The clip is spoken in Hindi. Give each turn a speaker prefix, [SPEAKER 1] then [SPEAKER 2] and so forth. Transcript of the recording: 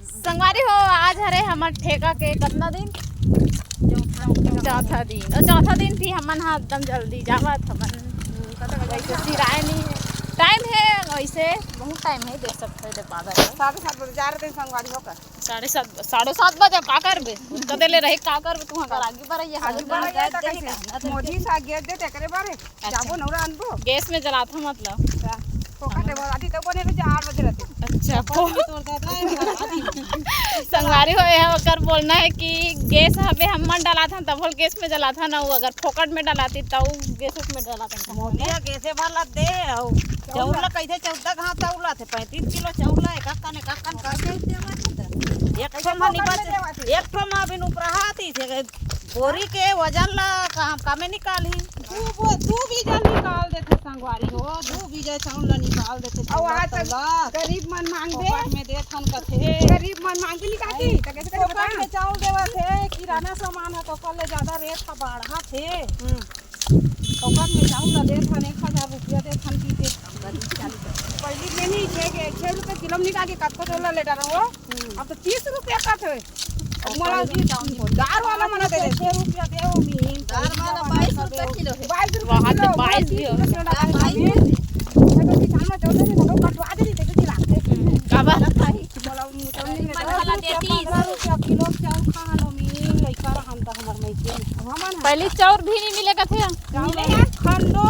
[SPEAKER 1] संगवारी हो आज हरे हमर ठेका के कितना दिन चौथा दिन और चौथा दिन भी हमन हाँ एकदम जल्दी जावत हमन वैसे सिराए नहीं है टाइम है वैसे बहुत टाइम है देख सकते हो पादा
[SPEAKER 2] 7:30 बजे जा रहे थे संगवारी होकर
[SPEAKER 1] 7:30 बजे का करबे कदे ले रही का करबे तू अगर आगे बढ़ ये
[SPEAKER 2] आगे बढ़ गया तो कैसे मोदी सा गैस दे एकरे बारे जाबो नौरा अनबो
[SPEAKER 1] गैस में जलाता मतलब
[SPEAKER 2] फोका दे आधी तो बने तो 8 बजे रहते
[SPEAKER 1] अच्छा संगवारी हो है कर बोलना है कि गैस हवे हमन डाला था तब गैस में जला था ना वो अगर फोकट में डालाती तब गैस में डाला था
[SPEAKER 3] मोदिया कैसे वाला दे और चौला कैसे 14 घास चौला थे 35 किलो चौला एक कान कैसे देवा एक ठो में निकल एक ठो में बिन उपराहाती थे बोरी के वजन ला कामे निकाली
[SPEAKER 2] तू भी जा निकाल देते संगवारी हो
[SPEAKER 3] दू बीजा चौला निकाल देते
[SPEAKER 2] और आज गरीब मन मांग दे
[SPEAKER 3] में दे थन कथे
[SPEAKER 2] गरीब मन मांग के निकालती तो कैसे करे बता
[SPEAKER 3] में चावल देवा थे किराना सामान है तो कल ज्यादा रेट का बढ़ा थे फोकट में चावल दे थन 1000 रुपया दे थन की दे
[SPEAKER 2] पहली में नहीं 6 रुपए किलो निकाल के कटको तोला ले डालो अब तो 30 रुपया का थे मोला दार वाला मना दे
[SPEAKER 3] 6 रुपया दे वो भी
[SPEAKER 1] दार वाला 22 रुपए किलो है
[SPEAKER 2] 22 रुपया
[SPEAKER 1] वहां से 22 भी हो
[SPEAKER 2] तो किसान में चौधरी तो कटवा दे थे कि रास्ते
[SPEAKER 1] काबा
[SPEAKER 2] मोला
[SPEAKER 1] मन वाला देती
[SPEAKER 3] 15 रुपया किलो चावल खा लो मी लइका हम त हमर मैके
[SPEAKER 2] हमन
[SPEAKER 1] पहले चाउर भी नहीं मिलेगा थे
[SPEAKER 2] खंडो